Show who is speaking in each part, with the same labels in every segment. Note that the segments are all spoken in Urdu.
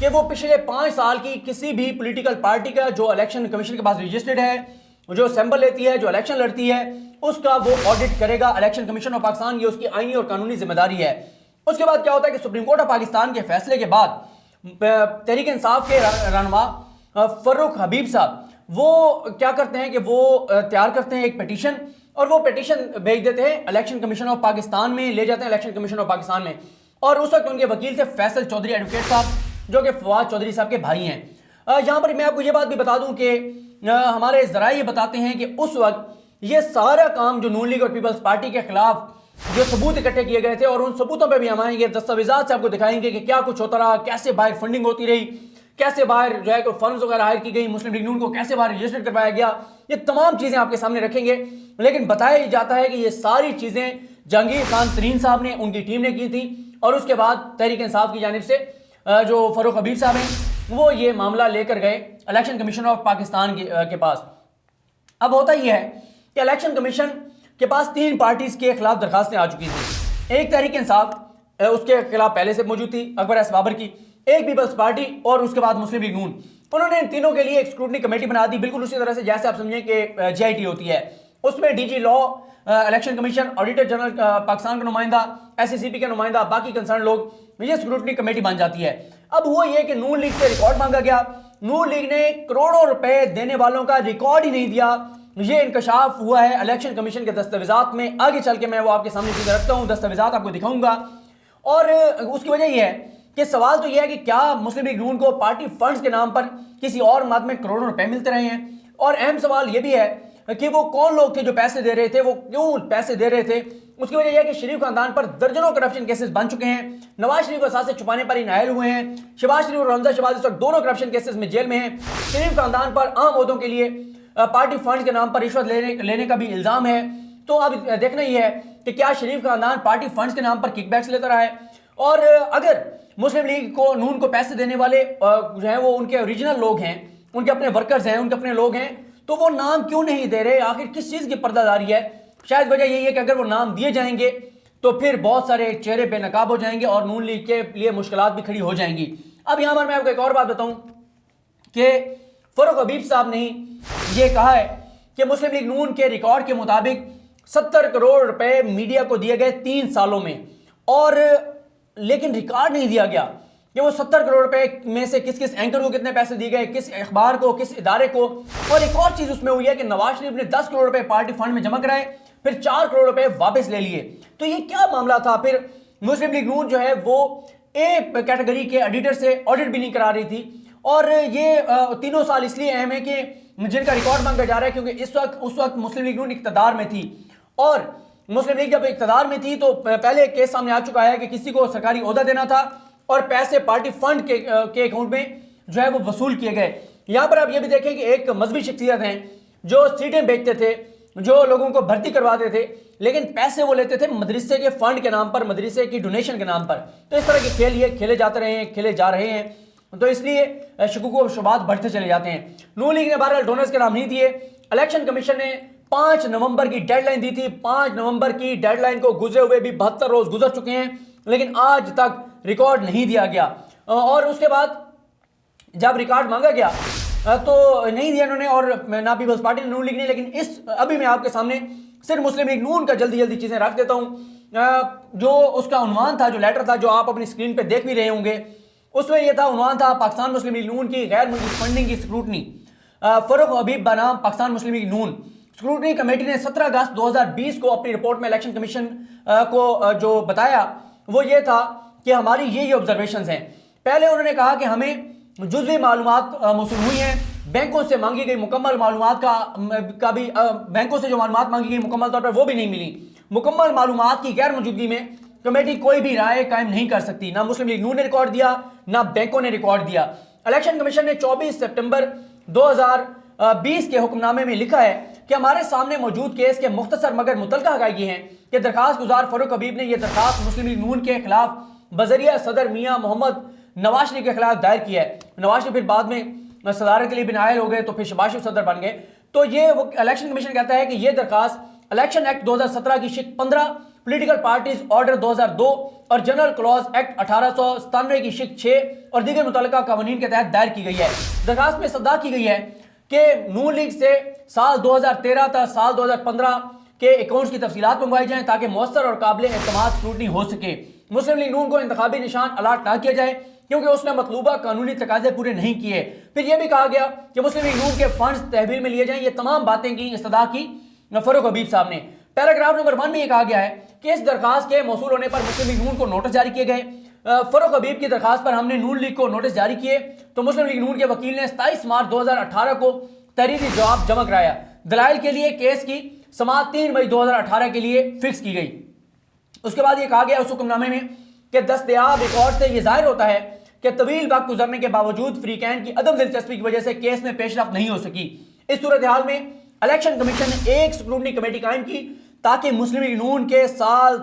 Speaker 1: کہ وہ پچھلے 5 سال کی کسی بھی پولیٹیکل پارٹی کا جو الیکشن کمیشن کے پاس رجسٹرڈ ہے، جو سیمبل لیتی ہے، جو الیکشن لڑتی ہے، اس کا وہ آڈٹ کرے گا الیکشن کمیشن آف پاکستان. یہ اس کی آئینی اور قانونی ذمہ داری ہے. اس کے بعد کیا ہوتا ہے کہ سپریم کورٹ آف پاکستان کے فیصلے کے بعد تحریک انصاف کے رہنما فاروق حبیب صاحب وہ کیا کرتے ہیں کہ وہ تیار کرتے ہیں ایک پیٹیشن، اور وہ پیٹیشن بھیج دیتے ہیں الیکشن کمیشن آف پاکستان میں، لے جاتے ہیں الیکشن کمیشن آف پاکستان میں. اور اس وقت ان کے وکیل تھے فیصل چودھری ایڈوکیٹ صاحب، جو کہ فواد چودھری صاحب کے بھائی ہیں. یہاں پر میں آپ کو یہ بات بھی بتا دوں کہ ہمارے ذرائع یہ بتاتے ہیں کہ اس وقت یہ سارا کام جو نون لیگ اور پیپلز پارٹی کے خلاف جو ثبوت اکٹھے کیے گئے تھے، اور ان ثبوتوں پہ بھی ہم آئیں گے، دستاویزات سے آپ کو دکھائیں گے کہ کیا کچھ ہوتا رہا، کیسے باہر فنڈنگ ہوتی رہی، کیسے باہر جو ہے کہ فنڈز وغیرہ ہائر کی گئی، مسلم لیگ نون کو کیسے باہر رجسٹر کروایا گیا. یہ تمام چیزیں آپ کے سامنے رکھیں گے. لیکن بتایا جاتا ہے کہ یہ ساری چیزیں جہانگیر خان ترین صاحب نے، ان کی ٹیم نے کی تھی، اور اس کے بعد تحریک انصاف کی جانب سے جو فاروق حبیب صاحب ہیں وہ یہ معاملہ لے کر گئے الیکشن کمیشن آف پاکستان کے پاس. اب ہوتا یہ ہے کہ الیکشن کمیشن کے پاس 3 پارٹیز کے خلاف درخواستیں آ چکی تھیں. ایک تحریک انصاف اس کے خلاف پہلے سے موجود تھی اکبر ایس بابر کی، ایک پیپلز پارٹی، اور اس کے بعد مسلم لیگ نون. انہوں نے ان تینوں کے لیے ایک اسکروٹنی کمیٹی بنا دی، بالکل اسی طرح سے جیسے آپ سمجھیں کہ جے آئی ٹی ہوتی ہے. اس میں D G law, election commission, auditor general Pakistan کا نمائندہ، ایس سی سی پی کا نمائندہ، باقی کنسرن لوگ، یہ اسکروٹنی کمیٹی بن جاتی ہے. اب ہوا یہ کہ نون لیگ سے ریکارڈ مانگا گیا. نون لیگ نے کروڑوں روپے دینے والوں کا ریکارڈ ہی نہیں دیا. یہ انکشاف ہوا ہے الیکشن کمیشن کے دستاویزات میں. آگے چل کے میں وہ آپ کے سامنے چیزیں رکھتا ہوں، دستاویزات آپ کو دکھاؤں گا. اور اس کی وجہ یہ ہے کہ سوال تو یہ ہے کہ کیا مسلم لیگ نون کو پارٹی فنڈز کے نام پر کسی اور مد میں کروڑوں روپے ملتے رہے ہیں؟ اور اہم سوال یہ بھی ہے کہ وہ کون لوگ تھے جو پیسے دے رہے تھے، وہ کیوں پیسے دے رہے تھے؟ اس کی وجہ یہ ہے کہ شریف خاندان پر درجنوں کرپشن کیسز بن چکے ہیں. نواز شریف کو اثاثے چھپانے پر ہی نائل ہوئے ہیں. شہباز شریف اور حمزہ شہباز اس وقت دونوں کرپشن کیسز میں جیل میں ہیں. شریف خاندان پر عام عہدوں کے لیے پارٹی فنڈز کے نام پر رشوت لینے کا بھی الزام ہے. تو اب دیکھنا یہ ہے کہ کیا شریف خاندان پارٹی فنڈز کے نام پر کک بیکس لیتا رہا ہے؟ اور اگر مسلم لیگ کو نون کو پیسے دینے والے جو ہیں وہ ان کے اوریجنل لوگ ہیں، ان کے اپنے ورکرز ہیں، ان کے اپنے لوگ ہیں، تو وہ نام کیوں نہیں دے رہے؟ آخر کس چیز کی پردہ داری ہے؟ شاید وجہ یہی ہے کہ اگر وہ نام دیے جائیں گے تو پھر بہت سارے چہرے بے نقاب ہو جائیں گے اور نون لیگ کے لیے مشکلات بھی کھڑی ہو جائیں گی. اب یہاں پر میں آپ کو ایک اور بات بتاؤں کہ فاروق حبیب صاحب نے یہ کہا ہے کہ مسلم لیگ نون کے ریکارڈ کے مطابق 70 کروڑ روپے میڈیا کو دیے گئے 3 سالوں میں، اور لیکن ریکارڈ نہیں دیا گیا کہ وہ 70 کروڑ روپے میں سے کس کس اینکر کو کتنے پیسے دیے گئے، کس اخبار کو، کس ادارے کو. اور ایک اور چیز اس میں ہوئی ہے کہ نواز شریف نے 10 کروڑ روپے پارٹی فنڈ میں جمع کرائے، پھر 4 کروڑ روپے واپس لے لیے. تو یہ کیا معاملہ تھا؟ پھر مسلم لیگ نون جو ہے وہ اے کیٹیگری کے ایڈیٹر سے آڈٹ بھی نہیں کرا رہی تھی. اور یہ تینوں سال اس لیے اہم ہے کہ جن کا ریکارڈ مانگا جا رہا ہے کیونکہ اس وقت مسلم لیگ نون اقتدار میں تھی، اور مسلم لیگ جب اقتدار میں تھی تو پہلے ایک کیس سامنے آ چکا ہے کہ کسی کو سرکاری عہدہ دینا تھا اور پیسے پارٹی فنڈ کے اکاؤنٹ میں جو ہے وہ وصول کیے گئے. یہاں پر آپ یہ بھی دیکھیں کہ ایک مذہبی شخصیت ہیں جو سیٹیں بیچتے تھے، جو لوگوں کو بھرتی کرواتے تھے، لیکن پیسے وہ لیتے تھے مدرسے کے فنڈ کے نام پر، مدرسے کی ڈونیشن کے نام پر. تو اس طرح کے کھیل یہ کھیلے جاتے رہے ہیں، کھیلے جا رہے ہیں، تو اس لیے شکوک و شبہات بڑھتے چلے جاتے ہیں. نون لیگ نے بہرحال ڈونرز کے نام نہیں دیے. الیکشن کمیشن نے 5 نومبر کی ڈیڈ لائن دی تھی. 5 نومبر کی ڈیڈ لائن کو گزرے ہوئے بھی 72 روز گزر چکے ہیں، لیکن آج تک ریکارڈ نہیں دیا گیا. اور اس کے بعد جب ریکارڈ مانگا گیا تو نہیں دیا انہوں نے، اور نہ پیپلز پارٹی نے، نون لیگ نے. لیکن ابھی میں آپ کے سامنے صرف مسلم لیگ نون کا جلدی چیزیں رکھ دیتا ہوں. جو اس کا عنوان تھا، جو لیٹر تھا، جو آپ اپنی اسکرین پہ دیکھ بھی رہے ہوں گے، اس میں یہ تھا، عنوان تھا پاکستان مسلم لیگ نون کی غیر ملکی فنڈنگ کی اسکروٹنی. فاروق حبیب بنام پاکستان مسلم لیگ نون. اسکروٹنی کمیٹی نے 17 اگست 2020 کو اپنی رپورٹ میں الیکشن کمیشن کو جو بتایا وہ یہ تھا کہ ہماری یہ آبزرویشنز ہیں. پہلے انہوں نے کہا کہ ہمیں جزوی معلومات موصول ہوئی ہیں، بینکوں سے مانگی گئی مکمل معلومات کا بھی بینکوں سے جو معلومات مانگی گئی مکمل طور پر وہ بھی نہیں ملی. مکمل معلومات کی غیر موجودگی میں کمیٹی کوئی بھی رائے قائم نہیں کر سکتی. نہ مسلم لیگ نون نے ریکارڈ دیا، نہ بینکوں نے ریکارڈ دیا. الیکشن کمیشن نے 24 سپٹمبر 2020 کے حکم نامے میں لکھا ہے کہ ہمارے سامنے موجود کیس کے مختصر مگر متعلقہ حقائق یہ ہیں کہ درخواست گزار فاروق حبیب نے یہ درخواست مسلم لیگ نون کے خلاف بذریعہ صدر میاں محمد نواز شریف کے خلاف دائر کیا ہے. نواز شریف پھر بعد میں صدارت کے لیے بھی نائل ہو گئے تو پھر شہباز شریف صدر بن گئے. تو یہ الیکشن کمیشن کہتا ہے کہ یہ درخواست الیکشن ایکٹ 2017 کی شق 15 پولیٹیکل پارٹیز آرڈر 2002 اور جنرل کلاز ایکٹ 1897 کی شق 6 اور دیگر متعلقہ قوانین کے تحت دائر کی گئی ہے۔ درخواست میں استدعا کی گئی ہے کہ نون لیگ سے سال 2013 تا سال 2015 کے اکاؤنٹس کی تفصیلات منگوائی جائیں تاکہ مؤثر اور قابل اعتماد اسکروٹنی ہو سکے۔ مسلم لیگ نون کو انتخابی نشان الاٹ نہ کیا جائے کیونکہ اس نے مطلوبہ قانونی تقاضے پورے نہیں کیے۔ پھر یہ بھی کہا گیا کہ مسلم لیگ نون کے فنڈز تحویل میں لیے جائیں۔ یہ تمام باتیں کی استدعا کی فاروق حبیب صاحب نے۔ پیراگراف نمبر 1 میں یہ کہا گیا ہے کہ اس درخواست کے موصول ہونے پر مسلم لیگ نون کو نوٹس جاری کیے گئے۔ فاروق حبیب کی درخواست پر ہم نے نون لیگ کو نوٹس جاری کیے تو مسلم لیگ نون کے وکیل نے 27 مارچ 2018 کو تحریری جواب جمع کرایا۔ دلائل کے لیے کیس کی سماعت 3 مئی 2018 کے لیے فکس کی گئی۔ اس کے بعد یہ کہا گیا اس حکم نامے میں کہ دستیاب ریکارڈ سے یہ ظاہر ہوتا ہے کہ طویل وقت گزرنے کے باوجود فریقین کی عدم دلچسپی کی وجہ سے کیس میں پیش رفت نہیں ہو سکی۔ اس صورتحال میں الیکشن کمیشن نے ایک اسکروٹنی کمیٹی قائم کی تاکہ مسلم لیگ نون کے سال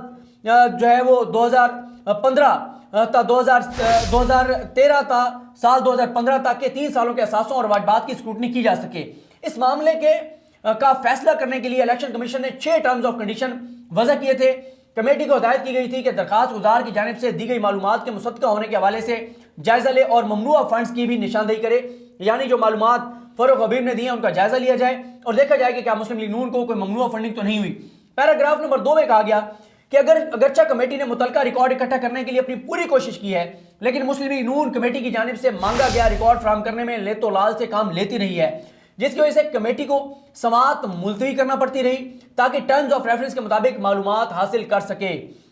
Speaker 1: جو ہے وہ 2015 تا 2013 تا سال 2015 تک کے 3 سالوں کے اثاثوں اور واجبات کی اسکروٹنی کی جا سکے۔ اس معاملے کا فیصلہ کرنے کے لیے الیکشن کمیشن نے 6 ٹرمز آف کنڈیشن وضع کیے تھے۔ کمیٹی کو ہدایت کی گئی تھی کہ درخواست گزار کی جانب سے دی گئی معلومات کے مصدقہ ہونے کے حوالے سے جائزہ لے اور ممنوعہ فنڈز کی بھی نشاندہی کرے، یعنی جو معلومات فاروق حبیب نے دی ہیں ان کا جائزہ لیا جائے اور دیکھا جائے کہ کیا مسلم لیگ نون کو کوئی ممنوعہ فنڈنگ تو نہیں ہوئی۔ پیراگراف نمبر 2 میں کہا گیا کہ اگرچہ کمیٹی نے متعلقہ ریکارڈ اکٹھا کرنے کے لیے اپنی پوری کوشش کی ہے لیکن مسلم لیگ نون کمیٹی کی جانب سے مانگا گیا ریکارڈ فراہم کرنے میں لیت و لال سے کام لیتی رہی ہے، جس کی وجہ سے کمیٹی کو سماعت ملتوی کرنا پڑتی رہی تاکہ ٹرمز آف ریفرنس کے مطابق معلومات حاصل کر سکے۔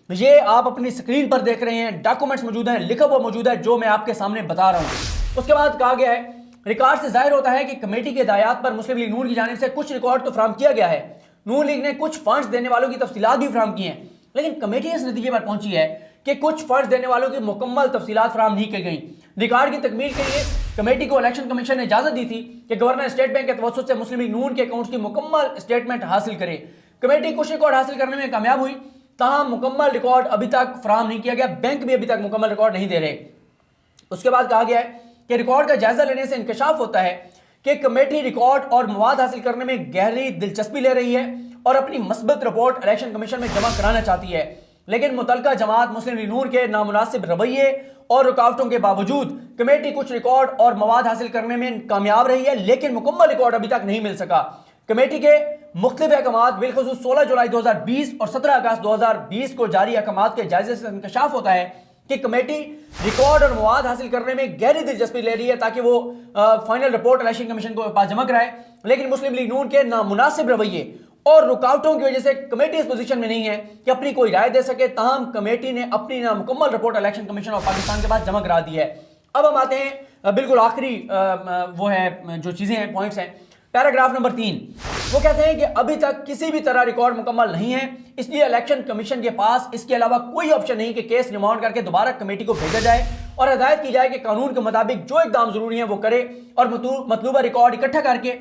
Speaker 1: یہ آپ اپنی سکرین پر دیکھ رہے ہیں، ڈاکومنٹس موجود ہیں، لکھا ہوا موجود ہے جو میں آپ کے سامنے بتا رہا ہوں۔ اس کے بعد کہا گیا ہے ریکارڈ سے ظاہر ہوتا ہے کہ کمیٹی کے ہدایات پر مسلم لیگ نون کی جانب سے کچھ ریکارڈ تو فراہم کیا گیا ہے، نون لیگ نے کچھ فنڈز دینے والوں کی تفصیلات بھی فراہم کی ہیں، لیکن کمیٹی اس نتیجے پر پہنچی ہے کہ کچھ فنڈز دینے والوں کی مکمل تفصیلات فراہم نہیں کی گئیں۔ ریکارڈ کی تکمیل کے لیے کمیٹی کو الیکشن کمیشن نے اجازت دی تھی کہ گورنر اسٹیٹ بینک کے توسط سے مسلم لیگ نون کے اکاؤنٹس کی مکمل اسٹیٹمنٹ حاصل کرے۔ کمیٹی کچھ ریکارڈ حاصل کرنے میں کامیاب ہوئی، تاہم مکمل ریکارڈ ابھی تک فراہم نہیں کیا گیا، بینک بھی ابھی تک مکمل ریکارڈ نہیں دے رہے۔ اس کے بعد کہا گیا ہے کہ ریکارڈ کا جائزہ لینے سے انکشاف ہوتا ہے کہ کمیٹی ریکارڈ اور مواد حاصل کرنے میں گہری دلچسپی لے رہی ہے اور اپنی مثبت رپورٹ الیکشن کمیشن میں جمع کرانا چاہتی ہے، لیکن متعلقہ جماعت مسلم لیگ نون کے نامناسب رویے اور رکاوٹوں کے باوجود کمیٹی کچھ ریکارڈ اور مواد حاصل کرنے میں کامیاب رہی ہے لیکن مکمل ریکارڈ ابھی تک نہیں مل سکا۔ کمیٹی کے مختلف احکامات بالخصوص 16 جولائی 2020 اور 17 اگست 2020 کو جاری احکامات کے جائزے سے انکشاف ہوتا ہے کہ کمیٹی ریکارڈ اور مواد حاصل کرنے میں گہری دلچسپی لے رہی ہے تاکہ وہ فائنل رپورٹ الیکشن کمیشن کو پاس جمع کرائے، لیکن مسلم لیگ نون کے نامناسب رویے اور رکاوٹوں کی وجہ سے کمیٹی اس پوزیشن میں نہیں ہے کہ اپنی کوئی رائے دے سکے، تاہم کمیٹی نے اپنی نامکمل report election commission of Pakistan کے پاس جمع کرا دی ہے۔ اب ہم آتے ہیں بالکل آخری وہ ہے جو چیزیں ہیں، پوائنٹس ہیں۔ پیراگراف نمبر 3 وہ کہتے ہیں کہ ابھی تک کسی بھی طرح ریکارڈ مکمل نہیں ہے، اس لیے الیکشن کمیشن کے پاس اس کے علاوہ کوئی آپشن نہیں کہ کیس ریمانڈ کر کے دوبارہ کمیٹی کو بھیجا جائے اور ہدایت کی جائے کہ قانون کے مطابق جو اقدام ضروری ہیں وہ کرے اور مطلوبہ ریکارڈ اکٹھا کر کے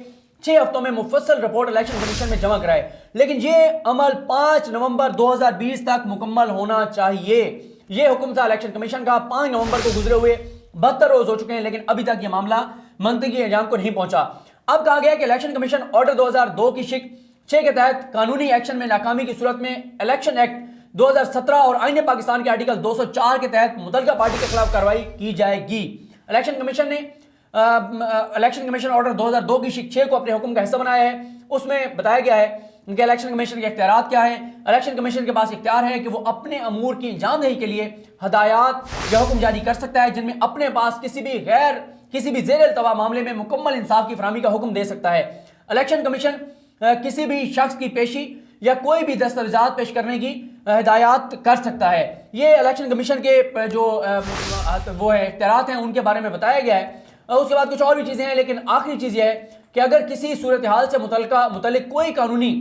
Speaker 1: 6 ہفتوں میں مفصل رپورٹ الیکشن کمیشن میں جمع کرائے، لیکن یہ عمل 5 نومبر 2020 تک مکمل ہونا چاہیے۔ یہ حکم تھا الیکشن کمیشن کا۔ 5 نومبر کو گزرے ہوئے 72 روز ہو چکے ہیں لیکن ابھی تک یہ معاملہ منطقی انجام کو نہیں پہنچا۔ اب کہا گیا کہ الیکشن کمیشن آرڈر 2002 کی شق 6 کے تحت قانونی ایکشن میں ناکامی کی صورت میں الیکشن ایکٹ 2017 اور آئین پاکستان کے آرٹیکل 204 کے تحت متعلقہ پارٹی کے خلاف کارروائی کی جائے گی۔ الیکشن کمیشن آرڈر 2002 کی شق 6 کو اپنے حکم کا حصہ بنایا ہے۔ اس میں بتایا گیا ہے کہ الیکشن کمیشن کے اختیارات کیا ہیں۔ الیکشن کمیشن کے پاس اختیار ہے کہ وہ اپنے امور کی انجام دہی کے لیے ہدایات یا حکم جاری کر سکتا ہے جن میں اپنے پاس کسی بھی زیر التوا معاملے میں مکمل انصاف کی فراہمی کا حکم دے سکتا ہے۔ الیکشن کمیشن کسی بھی شخص کی پیشی یا کوئی بھی دستاویزات پیش کرنے کی ہدایات کر سکتا ہے۔ یہ الیکشن کمیشن کے جو وہ اختیارات ہیں ان کے بارے میں بتایا گیا ہے۔ اس کے بعد کچھ اور بھی چیزیں ہیں لیکن آخری چیز یہ ہے کہ اگر کسی صورتحال سے متعلق کوئی قانونی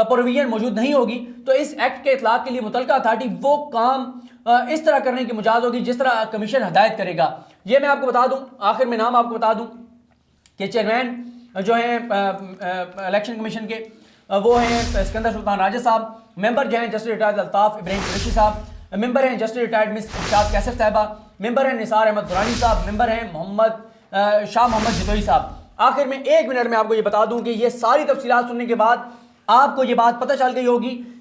Speaker 1: پروویژن موجود نہیں ہوگی تو اس ایکٹ کے اطلاق کے لیے متعلقہ اتھارٹی وہ کام اس طرح کرنے کی مجاز ہوگی جس طرح کمیشن ہدایت کرے گا۔ یہ میں آپ کو بتا دوں، آخر میں نام آپ کو بتا دوں کہ چیئرمین جو ہیں الیکشن کمیشن کے وہ ہیں اسکندر سلطان راجہ صاحب، ممبر جو ہیں جسٹس ریٹائرڈ الطاف ابراہیم قریشی صاحب، ممبر ہیں جسٹس ریٹائرڈ مس ارشاد کیسر صاحبہ، ممبر ہیں نثار احمد درانی صاحب، ممبر ہیں شاہ محمد جتوئی صاحب۔ آخر میں 1 منٹ میں آپ کو یہ بتا دوں کہ یہ ساری تفصیلات سننے کے بعد آپ کو یہ بات پتہ چل گئی ہوگی